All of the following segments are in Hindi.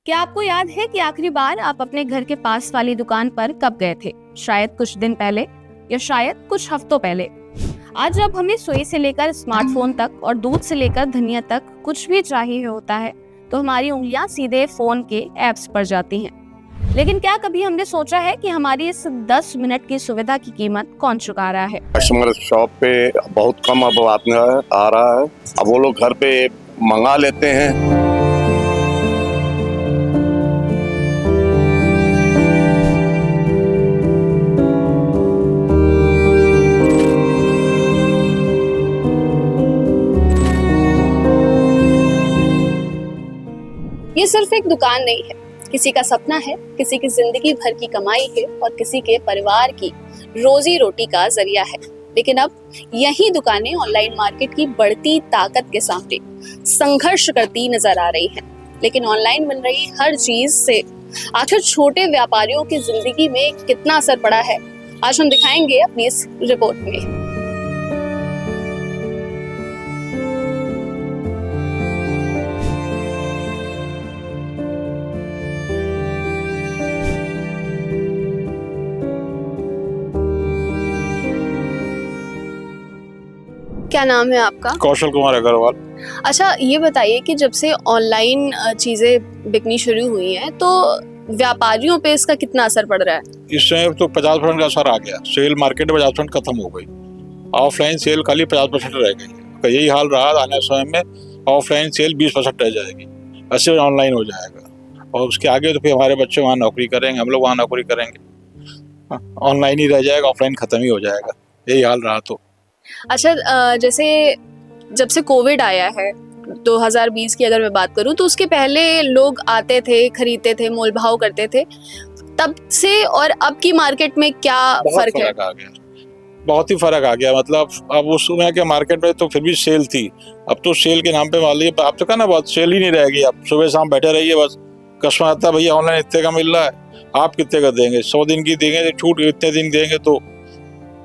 क्या आपको याद है कि आखिरी बार आप अपने घर के पास वाली दुकान पर कब गए थे? शायद कुछ दिन पहले या शायद कुछ हफ्तों पहले। आज जब हमें सुई से लेकर स्मार्टफोन तक और दूध से लेकर धनिया तक कुछ भी चाहिए होता है तो हमारी उंगलियां सीधे फोन के ऐप्स पर जाती हैं। लेकिन क्या कभी हमने सोचा है कि हमारी इस 10 मिनट की सुविधा की कीमत कौन चुका रहा है? कस्टमर शॉप पे बहुत कम अब आ रहा है। अब वो लोग घर पे मंगा लेते हैं। ये सिर्फ एक दुकान नहीं है, किसी का सपना है, किसी की जिंदगी भर की कमाई है और किसी के परिवार की रोजी रोटी का जरिया है। लेकिन अब यही दुकानें ऑनलाइन मार्केट की बढ़ती ताकत के सामने संघर्ष करती नजर आ रही हैं। लेकिन ऑनलाइन मिल रही हर चीज से आखिर छोटे व्यापारियों की जिंदगी में कितना असर पड़ा है, आज हम दिखाएंगे अपनी इस रिपोर्ट में। क्या नाम है आपका? कौशल कुमार अग्रवाल। अच्छा, ये बताइए कि जब से ऑनलाइन चीजें बिकनी शुरू हुई हैं तो व्यापारियों पे इसका कितना असर पड़ रहा है? इस समय तो 50% का असर आ गया। सेल मार्केट 50% खत्म हो गई, ऑफलाइन सेल खाली 50% रह गई। तो यही हाल रहा, आने समय में ऑफलाइन सेल 20% रह जाएगी, ऐसे ऑनलाइन हो जाएगा। और उसके आगे तो फिर हमारे बच्चे वहाँ नौकरी करेंगे, हम लोग वहाँ नौकरी करेंगे, ऑनलाइन ही रह जाएगा, ऑफलाइन खत्म ही हो जाएगा। यही हाल रहा। तो अच्छा, जैसे जब से कोविड आया है 2020 की अगर मैं बात करूं तो उसके पहले लोग आते थे, खरीदते थे, मोल भाव करते थे। तब से और अब की मार्केट में क्या फर्क है? आ गया, बहुत ही फर्क आ गया। मतलब अब उस समय के मार्केट में तो फिर भी सेल थी, अब तो सेल के नाम पे वाली अब तो कहना बहुत सेल ही नहीं रहेगी। अब सुबह शाम बैठे रहिए, बस कस्टमर आता, भैया ऑनलाइन इतने का मिल रहा है, आप कितने का देंगे? 100 दिन की देंगे छूट, इतने दिन देंगे। तो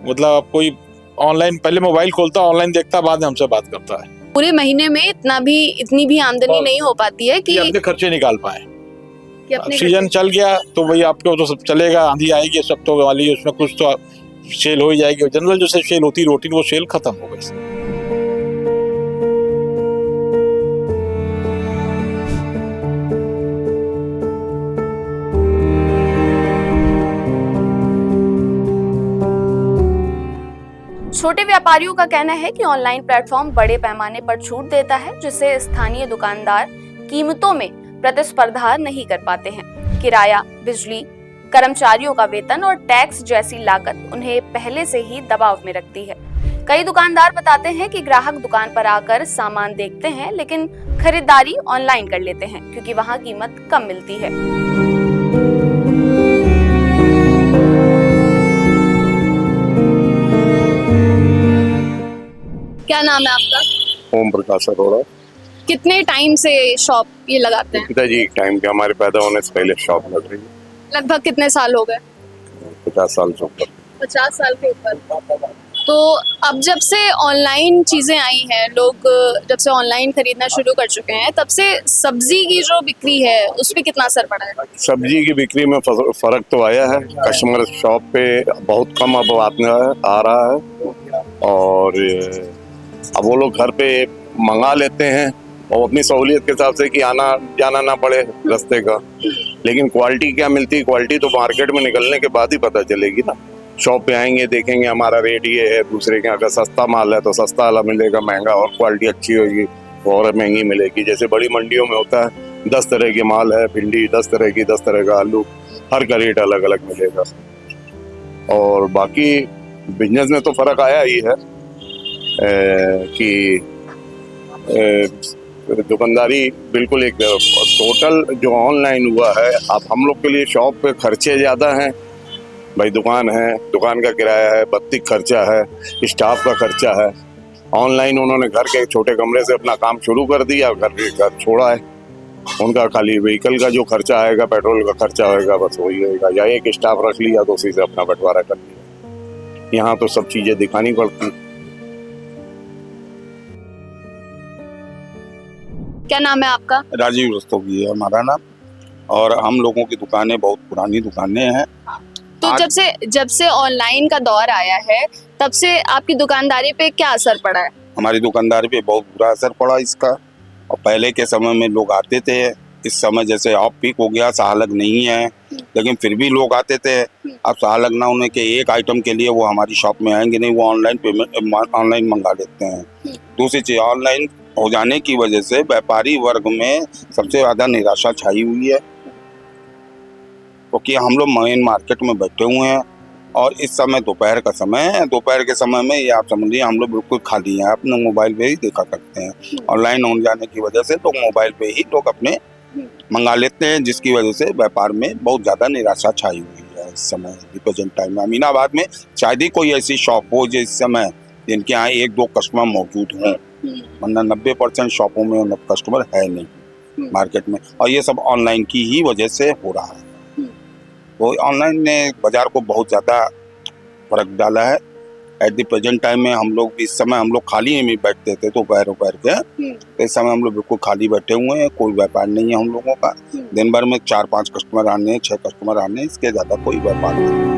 मतलब अब कोई ऑनलाइन पहले मोबाइल खोलता, ऑनलाइन देखता, बाद में हमसे बात करता है। पूरे महीने में इतनी भी आमदनी नहीं हो पाती है कि अपने खर्चे निकाल पाए। अपने सीजन चल गया तो भैया आपको तो सब चलेगा, आंधी आएगी सब तो वाली, उसमें कुछ तो सेल हो ही जाएगी। जनरल जो सेल होती रूटीन, वो सेल खत्म हो गई। छोटे व्यापारियों का कहना है कि ऑनलाइन प्लेटफॉर्म बड़े पैमाने पर छूट देता है, जिससे स्थानीय दुकानदार कीमतों में प्रतिस्पर्धा नहीं कर पाते हैं। किराया, बिजली, कर्मचारियों का वेतन और टैक्स जैसी लागत उन्हें पहले से ही दबाव में रखती है। कई दुकानदार बताते हैं कि ग्राहक दुकान पर आकर सामान देखते हैं, लेकिन खरीदारी ऑनलाइन कर लेते हैं क्योंकि वहां कीमत कम मिलती है। क्या नाम है आपका? ओम प्रकाश अरोड़ा। कितने टाइम से शॉप ये लगाते हैं? पिताजी टाइम के हमारे पैदा होने से पहले शॉप लग रही है। लगभग कितने साल हो गए? 50 साल से ऊपर। 50 साल के ऊपर। तो अब जब से ऑनलाइन चीजें आई हैं, लोग जब से ऑनलाइन खरीदना शुरू कर चुके हैं, तब से सब्जी की जो बिक्री है उस पर कितना असर पड़ा है? सब्जी की बिक्री में फर्क तो आया है। कस्टमर शॉप पे बहुत कम अब आ रहा है और अब वो लोग घर पे मंगा लेते हैं और अपनी सहूलियत के हिसाब से कि आना जाना ना पड़े रास्ते का। लेकिन क्वालिटी क्या मिलती है, क्वालिटी तो मार्केट में निकलने के बाद ही पता चलेगी ना। शॉप पे आएंगे, देखेंगे हमारा रेट ये है, दूसरे के अगर सस्ता माल है तो सस्ता वाला मिलेगा, महंगा और क्वालिटी अच्छी होगी और महंगी मिलेगी। जैसे बड़ी मंडियों में होता है 10 तरह के माल है, भिंडी 10 तरह की, 10 तरह का आलू, हर का रेट अलग अलग मिलेगा। और बाकी बिजनेस में तो फर्क आया ही है कि दुकानदारी बिल्कुल एक टोटल जो ऑनलाइन हुआ है। अब हम लोग के लिए शॉप पे खर्चे ज़्यादा हैं भाई, दुकान है, दुकान का किराया है, बत्ती खर्चा है, स्टाफ का खर्चा है। ऑनलाइन उन्होंने घर के छोटे कमरे से अपना काम शुरू कर दिया, घर छोड़ा है। उनका खाली व्हीकल का जो खर्चा आएगा, पेट्रोल का खर्चा होएगा, बस वही होएगा। या एक स्टाफ रख लिया तो उसी से अपना बंटवारा कर लिया। यहाँ तो सब चीज़ें दिखानी पड़ती। क्या नाम है आपका? राजीव रस्तोगी है हमारा नाम। और हम लोगों की दुकानें बहुत पुरानी दुकानें हैं। तो जब से ऑनलाइन का दौर आया है तब से आपकी दुकानदारी पे क्या असर पड़ा है? हमारी दुकानदारी पे बहुत बुरा असर पड़ा इसका। और पहले के समय में लोग आते थे, इस समय जैसे ऑफ पीक हो गया, सालग नहीं है, लेकिन फिर भी लोग आते थे। अब सालग ना होने के एक आइटम के लिए वो हमारी शॉप में आएंगे नहीं, वो ऑनलाइन पेमेंट ऑनलाइन मंगा लेते हैं। दूसरी चीज, ऑनलाइन हो जाने की वजह से व्यापारी वर्ग में सबसे ज्यादा निराशा छाई हुई है, क्योंकि हम लोग मेन मार्केट में बैठे हुए हैं और इस समय दोपहर का समय है। दोपहर के समय में ये आप समझिए हम लोग बिल्कुल खाली हैं, अपने मोबाइल पे ही देखा करते हैं। ऑनलाइन हो जाने की वजह से लोग मोबाइल पे ही लोग अपने मंगा लेते हैं, जिसकी वजह से व्यापार में बहुत ज़्यादा निराशा छाई हुई है इस समय प्रेजेंट टाइम में। अमीनाबाद में शायद ही कोई ऐसी शॉप हो जो इस समय जिनके यहाँ एक दो कस्टमर मौजूद हों, वरना 90% शॉपों में कस्टमर है नहीं मार्केट में, और ये सब ऑनलाइन की ही वजह से हो रहा है। तो ऑनलाइन ने बाजार को बहुत ज़्यादा फर्क डाला है। एट द प्रेजेंट टाइम में हम लोग इस समय हम लोग खाली में बैठते थे दोपहर के, तो इस समय हम लोग बिल्कुल खाली बैठे हुए हैं, कोई व्यापार नहीं है हम लोगों का। दिन भर में 4-5 कस्टमर आने हैं, 6 कस्टमर आने हैं, इसके ज़्यादा कोई व्यापार नहीं।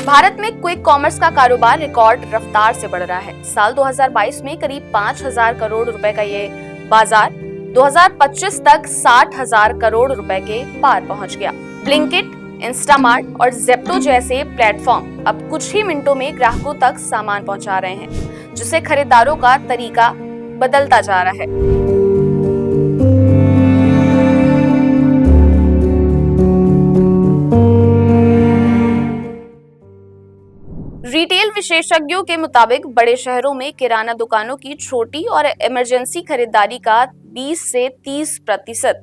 भारत में क्विक कॉमर्स का कारोबार रिकॉर्ड रफ्तार से बढ़ रहा है। साल 2022 में करीब 5,000 करोड़ रुपए का ये बाजार 2025 तक 60,000 करोड़ रुपए के पार पहुंच गया। ब्लिंकिट, इंस्टामार्ट और ज़ेप्टो जैसे प्लेटफॉर्म अब कुछ ही मिनटों में ग्राहकों तक सामान पहुंचा रहे हैं, जिससे खरीदारों का तरीका बदलता जा रहा है। रिटेल विशेषज्ञों के मुताबिक बड़े शहरों में किराना दुकानों की छोटी और इमरजेंसी खरीदारी का 20 से 30%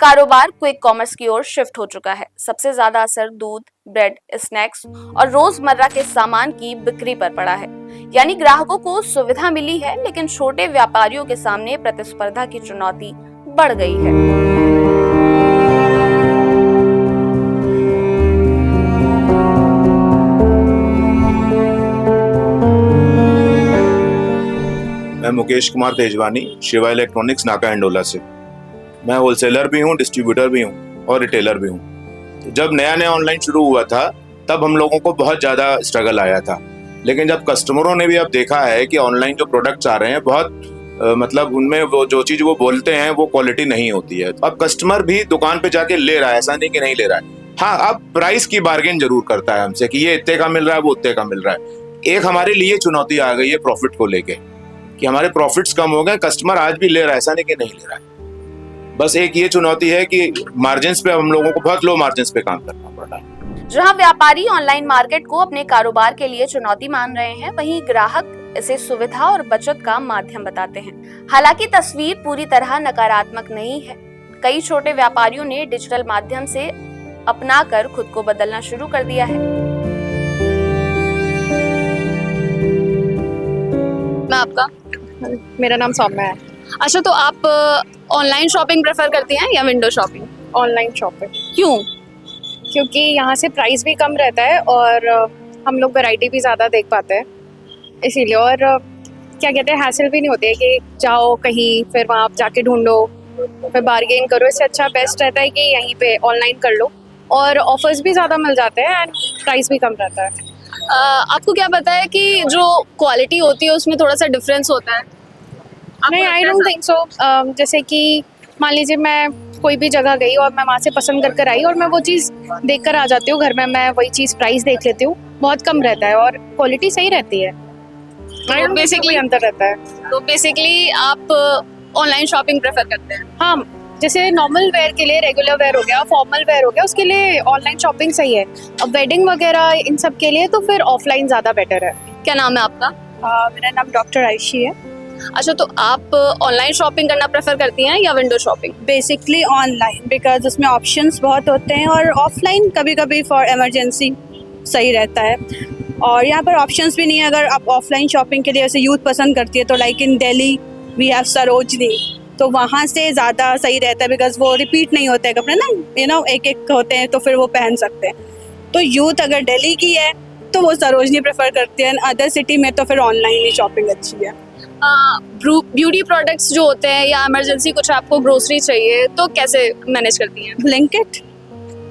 कारोबार क्विक कॉमर्स की ओर शिफ्ट हो चुका है। सबसे ज्यादा असर दूध, ब्रेड, स्नैक्स और रोजमर्रा के सामान की बिक्री पर पड़ा है। यानी ग्राहकों को सुविधा मिली है, लेकिन छोटे व्यापारियों के सामने प्रतिस्पर्धा की चुनौती बढ़ गई है। मैं मुकेश कुमार तेजवानी, शिवा इलेक्ट्रॉनिक्स, नाका एंडोला से। मैं होलसेलर भी हूँ, डिस्ट्रीब्यूटर भी हूँ और रिटेलर भी हूँ। तो जब नया नया ऑनलाइन शुरू हुआ था तब हम लोगों को बहुत ज़्यादा स्ट्रगल आया था, लेकिन जब कस्टमरों ने भी अब देखा है कि ऑनलाइन जो प्रोडक्ट्स आ रहे हैं बहुत मतलब उनमें वो जो चीज़ वो बोलते हैं वो क्वालिटी नहीं होती है, अब कस्टमर भी दुकान पे जाके ले रहा है, ऐसा नहीं कि नहीं ले रहा है। हाँ, अब प्राइस की बार्गेन जरूर करता है हमसे कि ये इतने का मिल रहा है, वो उतने का मिल रहा है। एक हमारे लिए चुनौती आ गई है प्रॉफिट को लेके कि हमारे प्रॉफिट्स कम हो गए, कस्टमर आज भी ले रहा है, ऐसा नहीं कि नहीं ले रहा है। बस एक ये चुनौती है कि मार्जिन्स पे हम लोगों को बहुत लो मार्जिन्स पे काम करना पड़ रहा है। जहां व्यापारी ऑनलाइन मार्केट को अपने कारोबार के लिए चुनौती मान रहे हैं, वहीं ग्राहक इसे सुविधा और बचत का माध्यम बताते हैं। हालांकि तस्वीर पूरी तरह नकारात्मक नहीं है। कई छोटे व्यापारियों ने डिजिटल माध्यम से अपनाकर खुद को बदलना शुरू कर दिया है। मैं आपका मेरा नाम सौम्या है। अच्छा, तो आप ऑनलाइन शॉपिंग प्रेफर करती हैं या विंडो शॉपिंग? ऑनलाइन शॉपिंग, क्यों? क्योंकि यहाँ से प्राइस भी कम रहता है और हम लोग वैरायटी भी ज़्यादा देख पाते हैं, इसीलिए। और क्या कहते हैं, हैसल भी नहीं होती है कि जाओ कहीं फिर वहाँ आप जाके ढूंढो फिर बार्गेन करो। इससे अच्छा बेस्ट रहता है कि यहीं पे ऑनलाइन कर लो और ऑफर्स भी ज़्यादा मिल जाते हैं एंड प्राइस भी कम रहता है। आपको क्या पता है कि जो क्वालिटी होती है उसमें थोड़ा सा डिफरेंस होता है? नहीं, आई डोंट थिंक सो। जैसे कि मान लीजिए मैं कोई भी जगह गई और मैं वहाँ से पसंद कर कर आई और मैं वो चीज़ देख कर आ जाती हूँ घर में, मैं वही चीज़ प्राइस देख लेती हूँ, बहुत कम रहता है और क्वालिटी सही रहती है। तो बेसिकली अंतर रहता है। तो बेसिकली आप ऑनलाइन शॉपिंग प्रेफर करते हैं? हाँ, जैसे नॉर्मल वेयर के लिए, रेगुलर वेयर हो गया, फॉर्मल वेयर हो गया, उसके लिए ऑनलाइन शॉपिंग सही है। अब वेडिंग वगैरह इन सब के लिए तो फिर ऑफलाइन ज़्यादा बेटर है। क्या नाम है आपका? मेरा नाम डॉक्टर आयशी है। अच्छा, तो आप ऑनलाइन शॉपिंग करना प्रेफर करती हैं या window shopping? Basically online, because उसमें ऑप्शंस बहुत होते हैं और ऑफलाइन कभी कभी फॉर इमरजेंसी सही रहता है। और यहाँ पर ऑप्शंस भी नहीं है। अगर आप ऑफलाइन शॉपिंग के लिए ऐसे यूथ पसंद करती है तो like in Delhi we have Sarojini, तो वहाँ से ज़्यादा सही रहता है बिकॉज वो रिपीट नहीं होते हैं कपड़े ना, एक एक होते हैं तो फिर वो पहन सकते हैं। तो यूथ अगर दिल्ली की है तो वो सरोजनी प्रेफर करती है, अदर सिटी में तो फिर ऑनलाइन ही शॉपिंग अच्छी है। ब्यूटी प्रोडक्ट्स जो होते हैं या इमरजेंसी कुछ आपको ग्रोसरी चाहिए तो कैसे मैनेज करती हैं? ब्लिंकिट,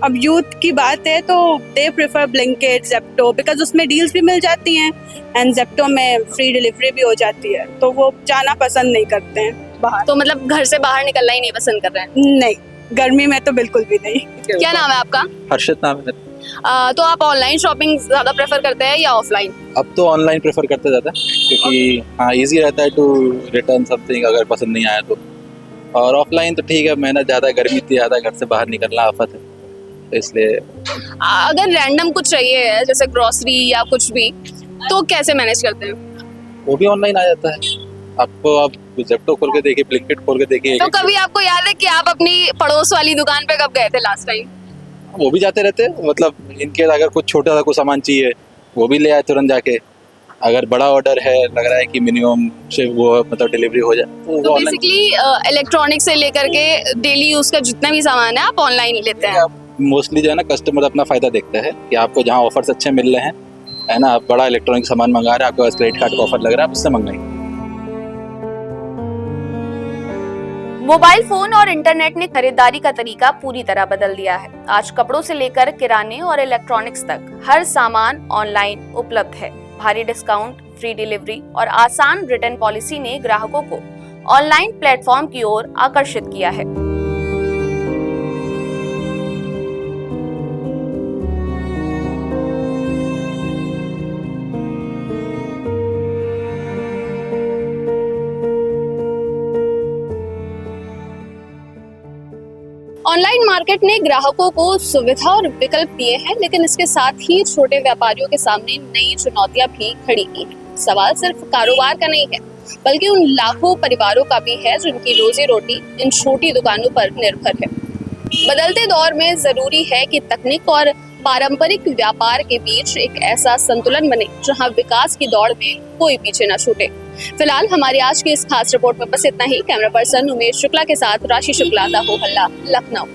अब यूथ की बात है तो they prefer Blinkit, Zepto, because उसमें डील्स भी मिल जाती हैं एंड जेप्टो में फ्री डिलीवरी भी हो जाती है, तो वो जाना पसंद नहीं करते हैं बाहर। तो मतलब घर से बाहर निकलना ही नहीं पसंद कर रहे हैं? नहीं, गर्मी में तो बिल्कुल भी नहीं। क्या नाम है आपका? हर्षित नाम है। तो आप ऑनलाइन शॉपिंग ज्यादा प्रेफर करते हैं या ऑफलाइन? अब तो ऑनलाइन प्रेफर करते ज़्यादा, क्योंकि हाँ इजी रहता है टू रिटर्न समथिंग अगर पसंद नहीं आया तो। और ऑफलाइन तो ठीक है, मेहनत ज़्यादा, गर्मी इतनी ज़्यादा, घर से बाहर निकलना आफत है, तो इसलिए। अगर रैंडम कुछ चाहिए है जैसे ग्रोसरी या कुछ भी तो कैसे मैनेज करते हैं? वो भी ऑनलाइन आ जाता है आपको। आप जेप्टो खोल के देखिए, ब्लिंकिट खोल के देखिए। तो कभी आपको याद है कि आप अपनी पड़ोस वाली दुकान पे कब गए थे लास्ट टाइम? वो भी जाते रहते हैं, मतलब इनके अगर कुछ छोटा सा कुछ सामान चाहिए वो भी ले आए तुरंत जाके। अगर बड़ा ऑर्डर है, लग रहा है कि मिनिमम से वो मतलब डिलीवरी हो जाए तो बेसिकली इलेक्ट्रॉनिक से लेकर के डेली यूज का जितना भी सामान है आप ऑनलाइन लेते हैं? मोस्टली जो है ना कस्टमर अपना फायदा देखता है कि आपको जहाँ ऑफर्स अच्छे मिल रहे हैं, है ना, आप बड़ा इलेक्ट्रॉनिक सामान मंगा रहे हैं, आपके पास क्रेडिट कार्ड का ऑफर लग रहा है, आप उससे मंगाएंगे। मोबाइल फोन और इंटरनेट ने खरीदारी का तरीका पूरी तरह बदल दिया है। आज कपड़ों से लेकर किराने और इलेक्ट्रॉनिक्स तक हर सामान ऑनलाइन उपलब्ध है। भारी डिस्काउंट, फ्री डिलीवरी और आसान रिटर्न पॉलिसी ने ग्राहकों को ऑनलाइन प्लेटफॉर्म की ओर आकर्षित किया है। ऑनलाइन मार्केट ने ग्राहकों को सुविधा और विकल्प दिए हैं, लेकिन इसके साथ ही छोटे व्यापारियों के सामने नई चुनौतियां भी खड़ी की हैं। सवाल सिर्फ कारोबार का नहीं है, बल्कि उन लाखों परिवारों का भी है जिनकी रोजी रोटी इन छोटी दुकानों पर निर्भर है। बदलते दौर में जरूरी है कि तकनीक और पारंपरिक व्यापार के बीच एक ऐसा संतुलन बने जहां विकास की दौड़ में कोई पीछे न छूटे। फिलहाल हमारी आज की इस खास रिपोर्ट में बस इतना ही। कैमरा पर्सन उमेश शुक्ला के साथ राशि शुक्ला, दा हो हल्ला, लखनऊ।